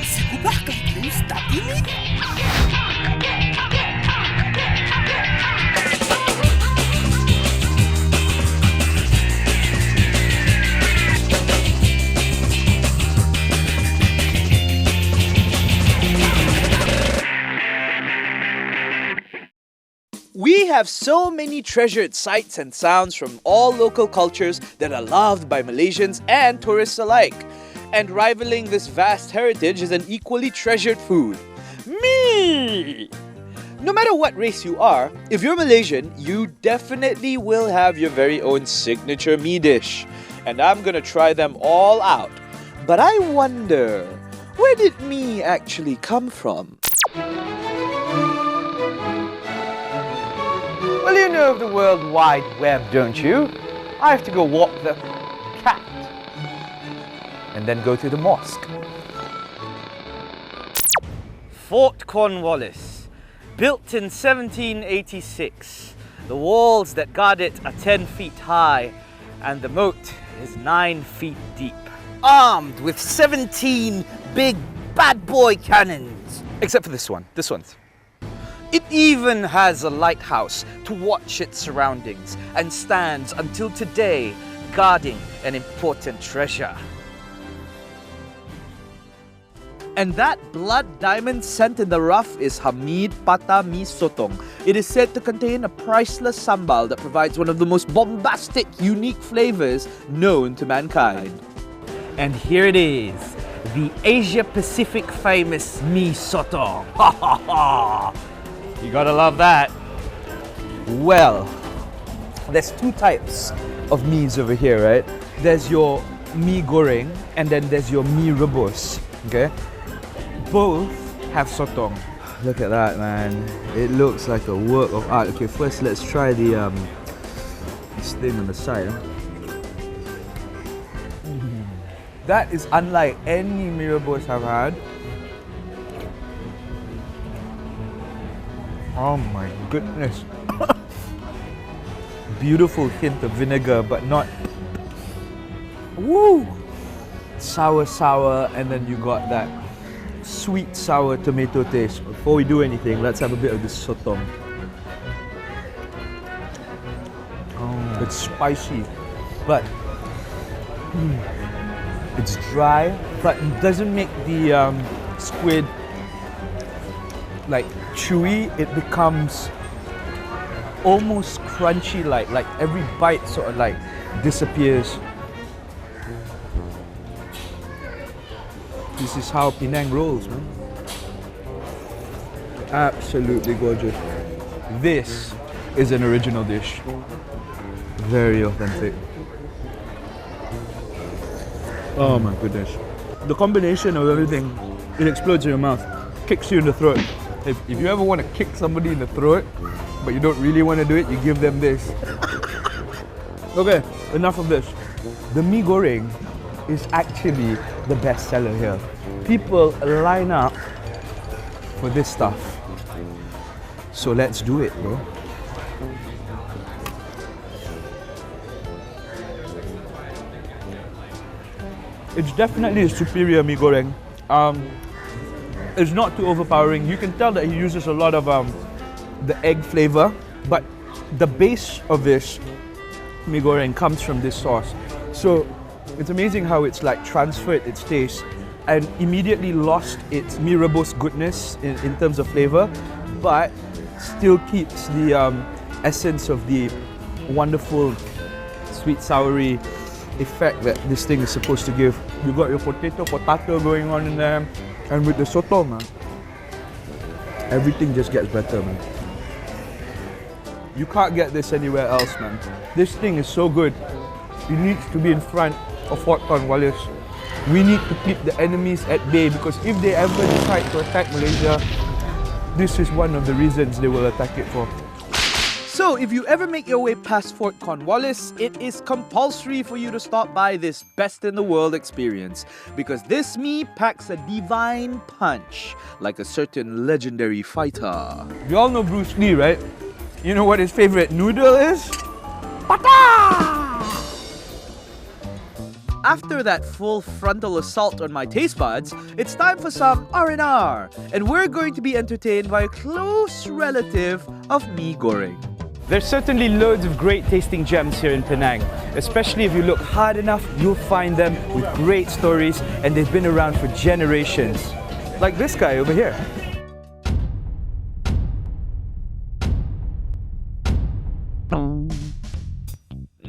Sigubahkah itu start ini? We have so many treasured sights and sounds from all local cultures that are loved by Malaysians and tourists alike. And rivaling this vast heritage is an equally treasured food: mee! No matter what race you are, if you're Malaysian, you definitely will have your very own signature mee dish. And I'm gonna try them all out. But I wonder, where did mee actually come from? Well, you know of the World Wide Web, don't you? I have to go walk the cat and then go to the mosque. Fort Cornwallis, built in 1786. The walls that guard it are 10 feet high and the moat is 9 feet deep. Armed with 17 big bad boy cannons. Except for this one. This one's. It even has a lighthouse to watch its surroundings and stands until today guarding an important treasure. And that blood diamond scent in the rough is Hamid Pata Mi Sotong. It is said to contain a priceless sambal that provides one of the most bombastic, unique flavors known to mankind. And here it is, the Asia Pacific famous Mi Sotong. Ha ha ha! You gotta love that. Well, there's two types of mees over here, right? There's your mee goreng and then there's your mee rebus, okay? Both have sotong. Look at that, man. It looks like a work of art. Okay, first let's try the this thing on the side. That is unlike any mee rebus I've had. Oh my goodness. Beautiful hint of vinegar, but not... Woo! Sour, and then you got that sweet, sour tomato taste. Before we do anything, let's have a bit of this sotong. Oh, it's spicy, but it's dry, but it doesn't make the squid like chewy. It becomes almost crunchy, like every bite sort of like disappears. This is how Penang rolls, man. Absolutely gorgeous. This is an original dish. Very authentic. Oh my goodness. The combination of everything, it explodes in your mouth, kicks you in the throat. If you ever want to kick somebody in the throat, but you don't really want to do it, you give them this. Okay, enough of this. The mee goreng is actually the best seller here. People line up for this stuff. So let's do it, bro. It's definitely a superior mee goreng. It's not too overpowering. You can tell that he uses a lot of the egg flavor, but the base of this mee goreng comes from this sauce. So it's amazing how it's like transferred its taste and immediately lost its mee rebus goodness in terms of flavor, but still keeps the essence of the wonderful sweet soury effect that this thing is supposed to give. You got your potato going on in there, and with the sotong, everything just gets better, man. You can't get this anywhere else, man. This thing is so good. It needs to be in front of Fort Cornwallis. We need to keep the enemies at bay, because if they ever decide to attack Malaysia, this is one of the reasons they will attack it for. So, if you ever make your way past Fort Cornwallis, it is compulsory for you to stop by this best-in-the-world experience, because this mee packs a divine punch, like a certain legendary fighter. You all know Bruce Lee, right? You know what his favorite noodle is? Pata! After that full frontal assault on my taste buds, it's time for some R&R. And we're going to be entertained by a close relative of mee goreng. There's certainly loads of great tasting gems here in Penang. Especially if you look hard enough, you'll find them with great stories, and they've been around for generations. Like this guy over here.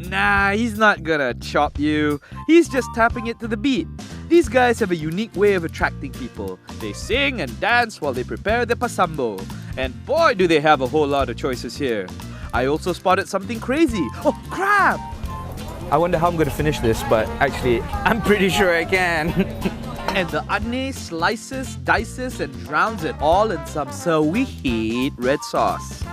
Nah, he's not gonna chop you. He's just tapping it to the beat. These guys have a unique way of attracting people. They sing and dance while they prepare their pasambo. And boy, do they have a whole lot of choices here. I also spotted something crazy. Oh, crab! I wonder how I'm going to finish this, but actually, I'm pretty sure I can. And the ane slices, dices, and drowns it all in some sweet red sauce.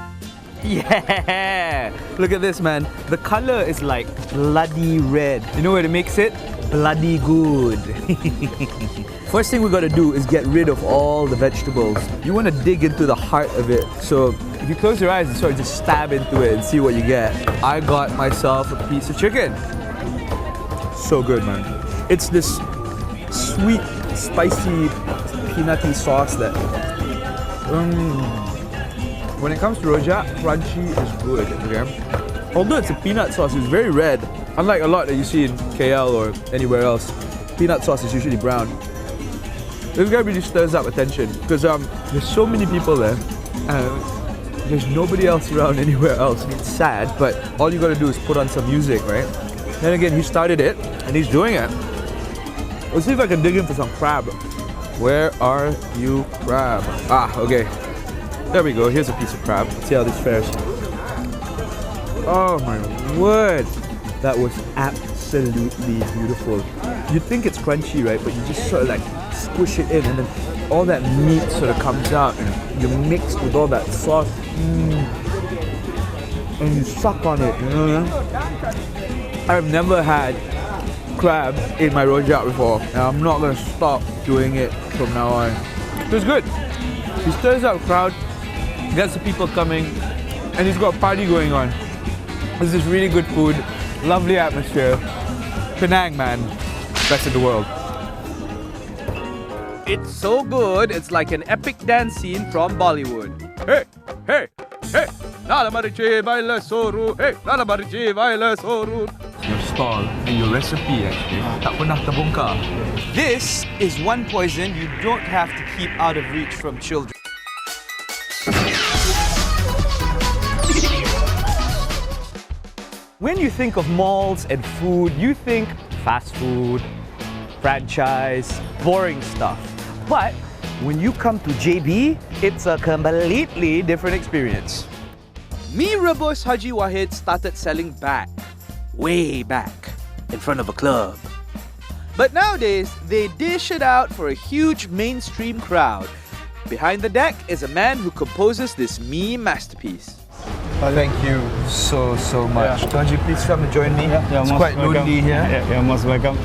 Yeah! Look at this, man. The color is like bloody red. You know what it makes it? Bloody good. First thing we gotta do is get rid of all the vegetables. You wanna dig into the heart of it. So if you close your eyes and sort of just stab into it and see what you get. I got myself a piece of chicken. So good, man. It's this sweet, spicy, peanutty sauce that... When it comes to rojak, crunchy is good, okay? Although it's a peanut sauce, it's very red. Unlike a lot that you see in KL or anywhere else, peanut sauce is usually brown. This guy really stirs up attention because there's so many people there and there's nobody else around anywhere else. It's sad, but all you gotta do is put on some music, right? Then again, he started it and he's doing it. Let's see if I can dig in for some crab. Where are you, crab? Ah, okay. There we go, here's a piece of crab. Let's see how this fares. Oh my word! That was absolutely beautiful. You'd think it's crunchy, right? But you just sort of like squish it in and then all that meat sort of comes out and you mix with all that sauce. And you suck on it, you know? I've never had crab in my rojak before and I'm not gonna stop doing it from now on. It was good. He stirs up a crowd, gets the people coming, and he's got a party going on. This is really good food, lovely atmosphere. Penang, man, best in the world. It's so good, it's like an epic dance scene from Bollywood. Hey, hey, hey! Nala mariche baila soru, hey! Nala mariche baila soru. Your stall and your recipe actually tak pernah terbongkar. This is one poison you don't have to keep out of reach from children. When you think of malls and food, you think fast food, franchise, boring stuff. But when you come to JB, it's a completely different experience. Mee Rebus Haji Wahid started selling back, way back, in front of a club. But nowadays, they dish it out for a huge mainstream crowd. Behind the deck is a man who composes this mee masterpiece. Thank you so much. Yeah. Can't you please come and join me? Yeah, it's quite welcome. lonely here. Yeah, you're most welcome.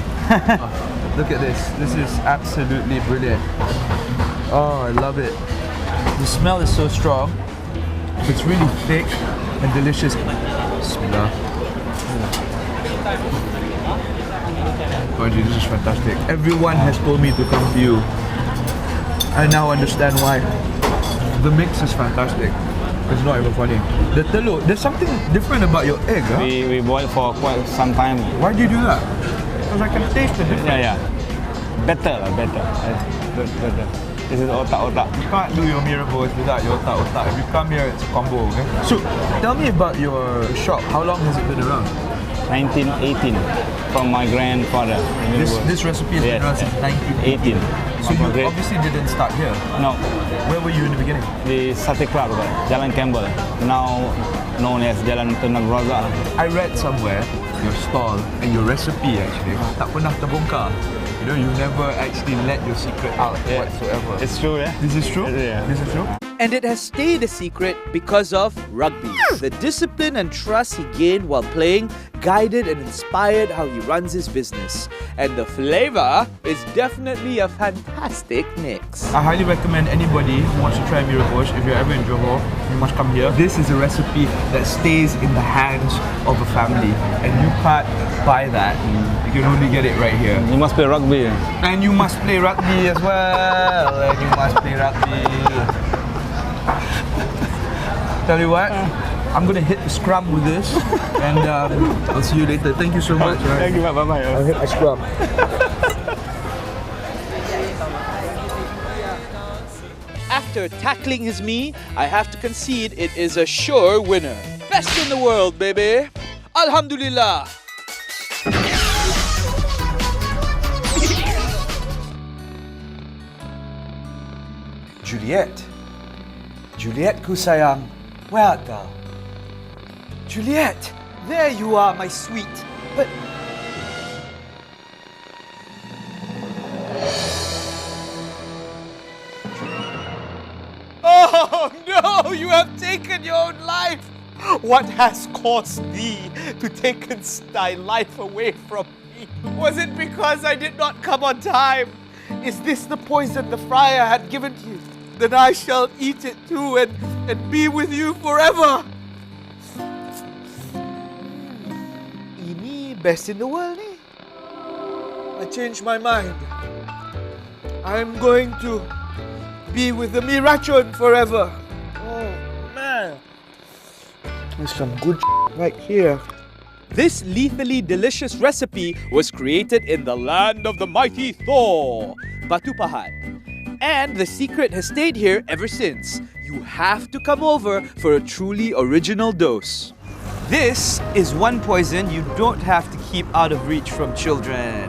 Look at this. This is absolutely brilliant. Oh, I love it. The smell is so strong. It's really thick and delicious. Bismillah. Oh, gee, this is fantastic. Everyone has told me to come to you. I now understand why. The mix is fantastic. It's not even funny. The telur, there's something different about your egg, huh? We boiled for quite some time. Why do you do that? Because I can taste the difference. Yeah. Better. Better. This is otak-otak. You can't do your mee rebus without your otak-otak. If you come here, it's a combo, okay? So, tell me about your shop. How long has it been around? 1918 from my grandfather. This recipe has been around since 1918. So you obviously didn't start here. No, Where were you in the beginning? the Sate Club, Jalan Campbell, now known as Jalan Tonton. I read somewhere your stall and your recipe actually tak pernah terbongkar. You know, you never actually let your secret out whatsoever. It's true, yeah? This is true? Yeah. This is true? And it has stayed a secret because of rugby. The discipline and trust he gained while playing guided and inspired how he runs his business. And the flavor is definitely a fantastic mix. I highly recommend anybody who wants to try Mee Rebus, if you're ever in Johor, you must come here. This is a recipe that stays in the hands of a family, and you can't buy that. You can only get it right here. You must play rugby. And you must play rugby as well. And you must play rugby. Tell you what, I'm gonna hit the scrum with this, and I'll see you later. Thank you so much. Thank you, bye-bye. I'll hit my scrum. After tackling his mee, I have to concede it is a sure winner. Best in the world, baby. Alhamdulillah. Juliet ku sayang, where art thou? Juliet, there you are, my sweet. But oh no, you have taken your own life. What has caused thee to take thy life away from me? Was it because I did not come on time? Is this the poison the friar had given you? Then I shall eat it too and be with you forever. Ini best in the world ni. I changed my mind. I'm going to be with the Mirachon forever. Oh man. There's some good right here. This lethally delicious recipe was created in the land of the mighty Thor, Batu Pahat. And the secret has stayed here ever since. You have to come over for a truly original dose. This is one poison you don't have to keep out of reach from children.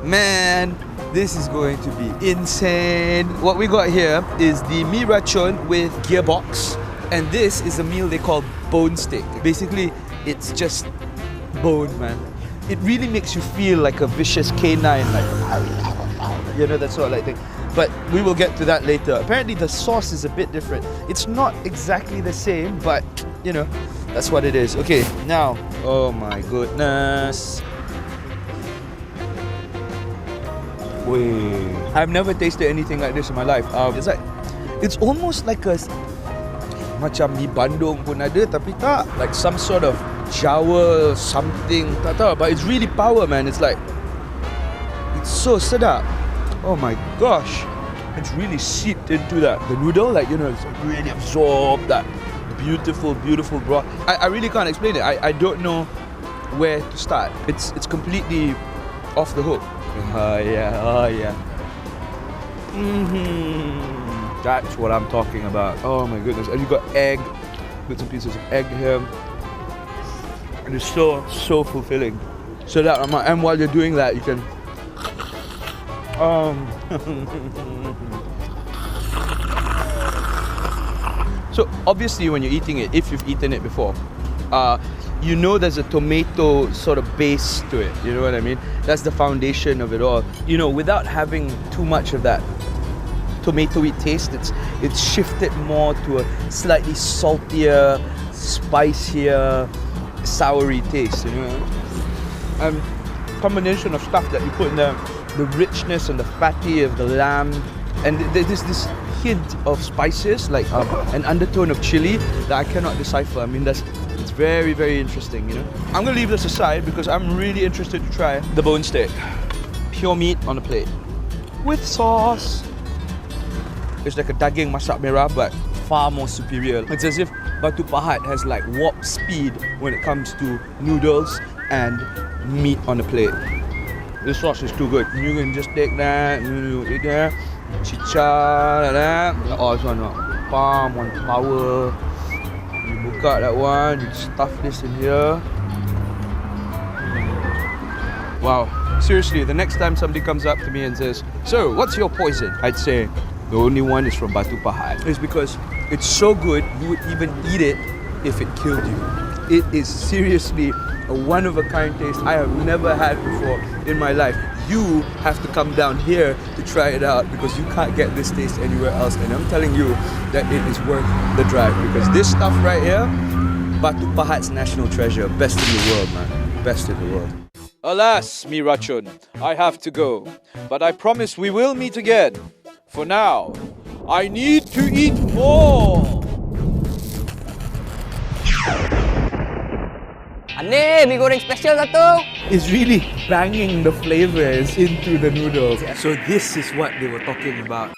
Man, this is going to be insane. What we got here is the Mirachon with gearbox. And this is a meal they call bone steak. Basically, it's just bone, man. It really makes you feel like a vicious canine, like, you know, that sort of like thing. But we will get to that later. Apparently the sauce is a bit different. It's not exactly the same, but you know, that's what it is. Okay, now, oh my goodness. Wait, I've never tasted anything like this in my life. It's almost like a macam mi Bandung pun ada, tapi tak, like some sort of Jawa something, tak tahu, but it's really power, man. It's like, it's so sedap. Oh my gosh, it's really seeped into that. The noodle, like, you know, it's really absorbed that beautiful, beautiful broth. I really can't explain it. I don't know where to start. It's completely off the hook. Oh yeah. That's what I'm talking about. Oh my goodness. And you got egg, bits and pieces of egg here. And it's so fulfilling. So that, and while you're doing that, you can So obviously when you're eating it, if you've eaten it before, you know there's a tomato sort of base to it, you know what I mean? That's the foundation of it all. You know, without having too much of that tomatoey taste, it's shifted more to a slightly saltier, spicier, soury taste, you know? And combination of stuff that you put in there, the richness and the fatty of the lamb, and there's this hint of spices, like an undertone of chili that I cannot decipher. I mean, it's very, very interesting, you know. I'm gonna leave this aside because I'm really interested to try the bone steak. Pure meat on a plate with sauce. It's like a daging masak merah, but far more superior. It's as if Batu Pahat has like warp speed when it comes to noodles and meat on a plate. This sauce is too good. You can just take that, you eat that, chicha, like that. Oh, this one, palm, one power. You buka that one, you stuff this in here. Wow. Seriously, the next time somebody comes up to me and says, "So, what's your poison?" I'd say, the only one is from Batu Pahat. It's because it's so good, you would even eat it if it killed you. It is seriously a one-of-a-kind taste I have never had before in my life. You have to come down here to try it out because you can't get this taste anywhere else. And I'm telling you that it is worth the drive because this stuff right here, Batu Pahat's national treasure, best in the world, man. best in the world. Alas, mi racun, I have to go. But I promise we will meet again. For now, I need to eat more. Aneh, mi goreng special satu. Is really banging the flavors into the noodles. So this is what they were talking about.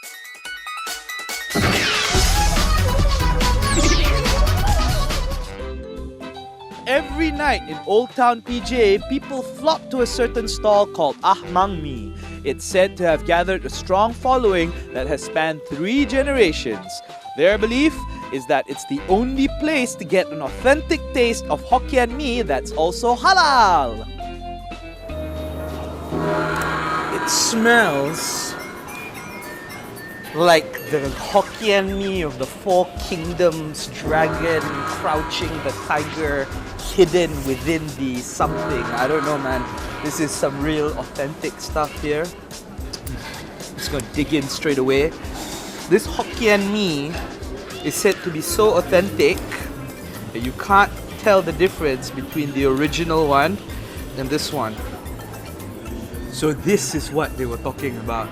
Every night in Old Town PJ, people flock to a certain stall called Ahmang Mi. It's said to have gathered a strong following that has spanned 3 generations. Their belief is that it's the only place to get an authentic taste of Hokkien mee that's also halal. It smells like the Hokkien mee of the Four Kingdoms dragon crouching the tiger hidden within the something. I don't know, man. This is some real authentic stuff here. Just gonna dig in straight away. This Hokkien mee is said to be so authentic that you can't tell the difference between the original one and this one. So this is what they were talking about.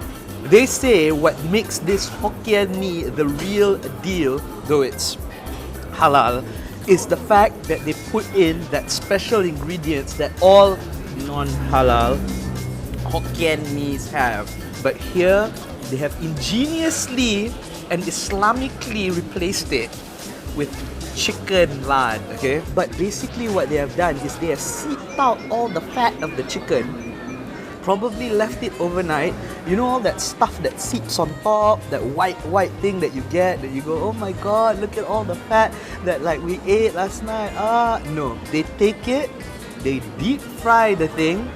They say what makes this Hokkien mee the real deal, though it's halal, is the fact that they put in that special ingredients that all non-halal Hokkien mees have. But here, they have ingeniously and Islamically replaced it with chicken lard, okay? But basically what they have done is they have seeped out all the fat of the chicken, probably left it overnight. You know all that stuff that seeps on top, that white thing that you get, that you go, oh my god, look at all the fat that like we ate last night. No, they take it, they deep fry the thing.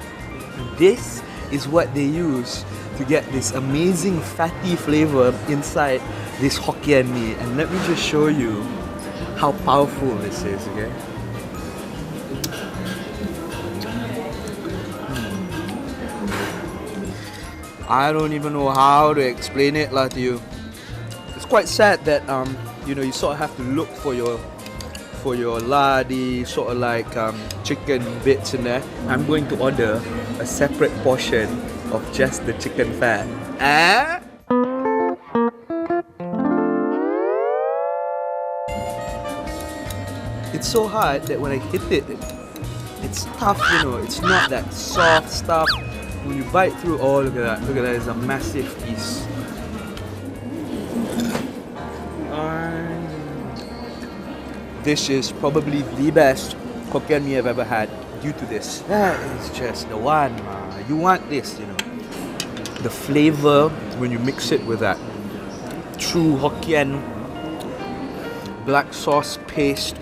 This is what they use to get this amazing fatty flavor inside this Hokkien mee. And let me just show you how powerful this is, okay? I don't even know how to explain it to you. It's quite sad that you sort of have to look for your lardy sort of like chicken bits in there. I'm going to order a separate portion of just the chicken fat. It's so hard that when I hit it, it's tough, it's not that soft stuff. When you bite through, oh look at that, it's a massive piece. This is probably the best Hokkien mee I've ever had due to this. That is just the one, you want this, The flavor when you mix it with that true Hokkien black sauce paste,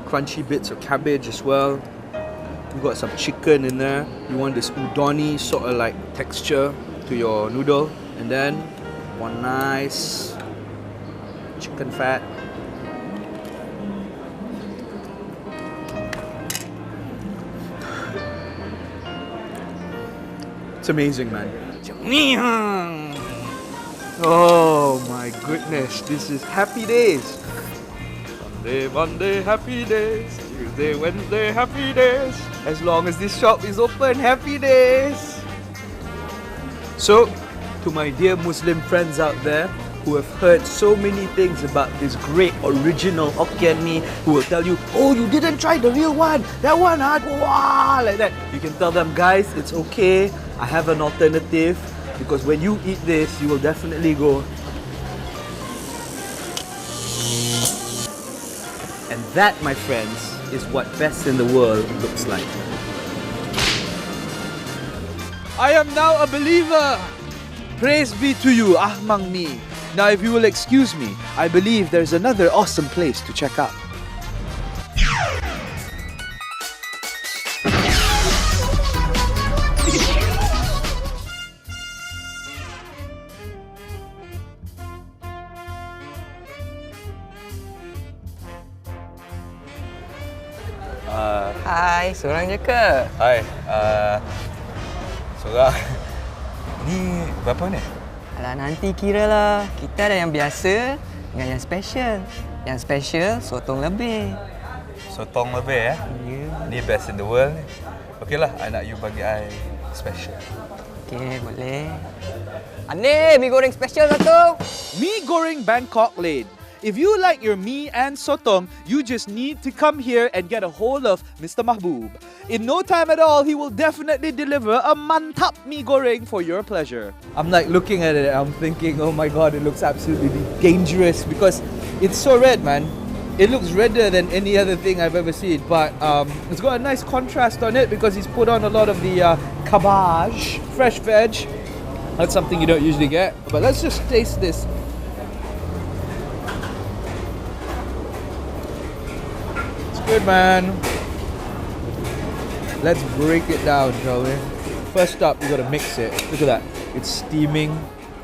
crunchy bits of cabbage as well. You've got some chicken in there. You want this udon-y sort of like texture to your noodle. And then one nice chicken fat. It's amazing, man. Oh my goodness, this is happy days. Sunday, Monday, happy days. Tuesday, Wednesday, happy days. As long as this shop is open, happy days. So, to my dear Muslim friends out there who have heard so many things about this great original Hokkien mee, who will tell you, oh, you didn't try the real one, that one, wow, like that. You can tell them, guys, it's okay, I have an alternative, because when you eat this, you will definitely go. And that, my friends, is what best in the world looks like. I am now a believer. Praise be to you, Ahmang Mi. Now, if you will excuse me, I believe there's another awesome place to check out. Hai, seorang je ke? Hai, seorang. Ni berapa ni? Alah, nanti kira lah. Kita ada yang biasa dengan yang special. Yang special, sotong lebih. Sotong lebih Ni best in the world ni. Okay lah, I nak you bagi I special. Okay, boleh. Aneh, mi goreng special satu. Mi Goreng Bangkok Lane. If you like your mee and sotong, you just need to come here and get a hold of Mr. Mahbub. In no time at all, he will definitely deliver a mantap mee goreng for your pleasure. I'm like looking at it, I'm thinking, oh my god, it looks absolutely dangerous because it's so red, man. It looks redder than any other thing I've ever seen, but it's got a nice contrast on it because he's put on a lot of the cabbage, fresh veg. That's something you don't usually get, but let's just taste this. Good, man. Let's break it down, shall we? First up, you gotta mix it. Look at that. It's steaming.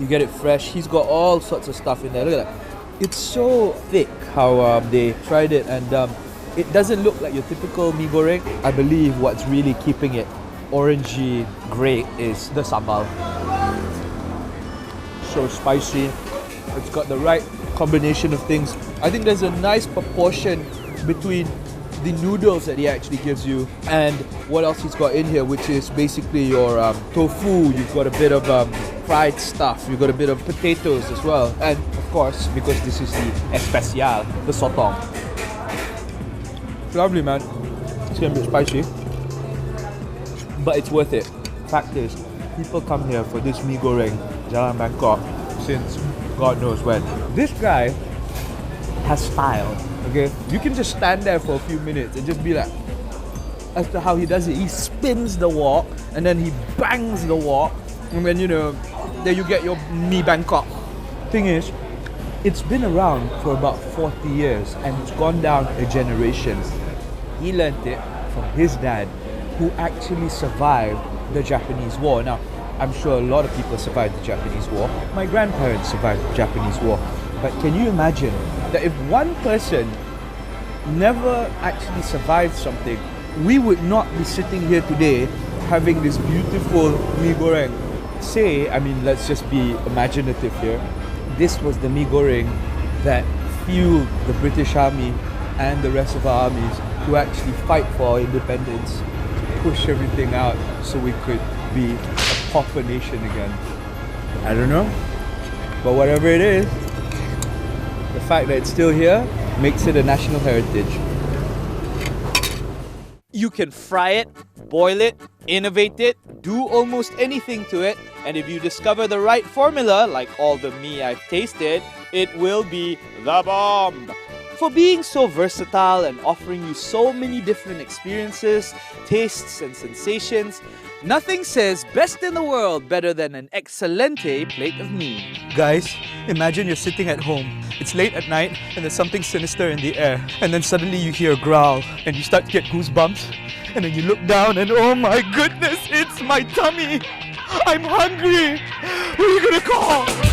You get it fresh. He's got all sorts of stuff in there. Look at that. It's so thick how they fried it, and it doesn't look like your typical mee goreng. I believe what's really keeping it orangey great is the sambal. So spicy. It's got the right combination of things. I think there's a nice proportion between the noodles that he actually gives you and what else he's got in here, which is basically your tofu. You've got a bit of fried stuff. You've got a bit of potatoes as well, and of course, because this is the especial, the sotong. It's lovely, man. It's gonna be spicy, but it's worth it. Fact is, people come here for this mee goreng Jalan Bangkok since God knows when. This guy has style. Okay, you can just stand there for a few minutes and just be like, as to how he does it, he spins the wok and then he bangs the wok, and then there you get your mee Bangkok. Thing is, it's been around for about 40 years and it's gone down a generation. He learnt it from his dad, who actually survived the Japanese War. Now, I'm sure a lot of people survived the Japanese War. My grandparents survived the Japanese War. But can you imagine that if one person never actually survived something, we would not be sitting here today having this beautiful mee goreng. Let's just be imaginative here. This was the mee goreng that fueled the British Army and the rest of our armies to actually fight for our independence, to push everything out so we could be a proper nation again. I don't know, but whatever it is, the fact that it's still here makes it a national heritage. You can fry it, boil it, innovate it, do almost anything to it, and if you discover the right formula, like all the mee I've tasted, it will be the bomb. For being so versatile and offering you so many different experiences, tastes and sensations, nothing says best in the world better than an excelente plate of mee. Guys, imagine you're sitting at home. It's late at night and there's something sinister in the air. And then suddenly you hear a growl and you start to get goosebumps. And then you look down and oh my goodness, it's my tummy! I'm hungry! Who are you gonna call?